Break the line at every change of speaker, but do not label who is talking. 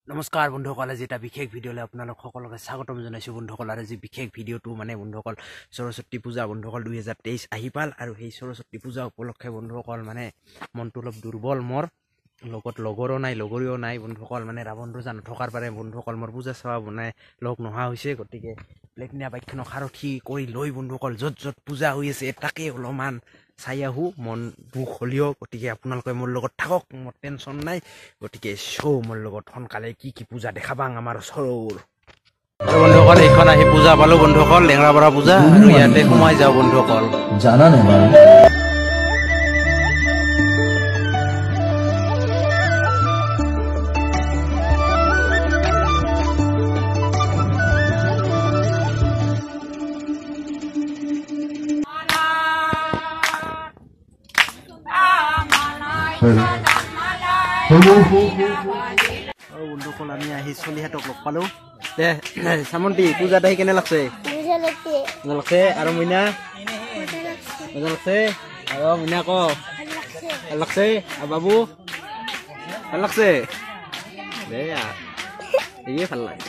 নমস্কাৰ বন্ধুসকল, আজি এটা বিশেষ ভিডিঅ'লৈ আপোনালোক সকলোকে স্বাগতম জনাইছোঁ। বন্ধুসকল, আজি বিশেষ ভিডিঅ'টো বন্ধুসকল সৰস্বতী পূজা বন্ধুসকল 2023 আহি পাল আৰু সেই সৰস্বতী পূজা উপলক্ষে বন্ধুসকল মনটো অলপ দুৰ্বল। মোৰ লগত লগৰো নাই, লগৰীও নাই বন্ধুসকল। ৰাৱণ ৰজা নথকাৰ পাৰে বন্ধুসকল মোৰ পূজা চাৱা লগ নোহোৱা হৈছে। গতিকে লেকনীয়া বাইকখনক সাৰথি কৰি লৈ বন্ধুসকল য'ত য'ত পূজা হৈ আছে তাকে অলপমান চাই আহোঁ। মন দুখ হ'লেও গতিকে আপোনালোকে মোৰ লগত থাকক, মোৰ টেনশ্যন নাই। গতিকে মোৰ লগত সোনকালে কি কি পূজা দেখা পাং আমাৰ ওচৰৰ। বন্ধুসকল, এইখন আহি পূজা পালোঁ বন্ধুসকল, লেঙৰাপাৰা পূজা, আৰু ইয়াতে সোমাই যাওঁ বন্ধুসকল।
জানা নে বাৰু
বন্ধুসকল, আমি আহি চলিহাতক লগ পালোঁ। দে চামন্তি, পূজাত আহি কেনে লাগছে? লাগছে। আৰু মইনা মজা লাগছে। আৰু মইনা ক ভাল লাগছে। আৰু বাবু ভাল লাগছে। দে এই ভাল লাগে।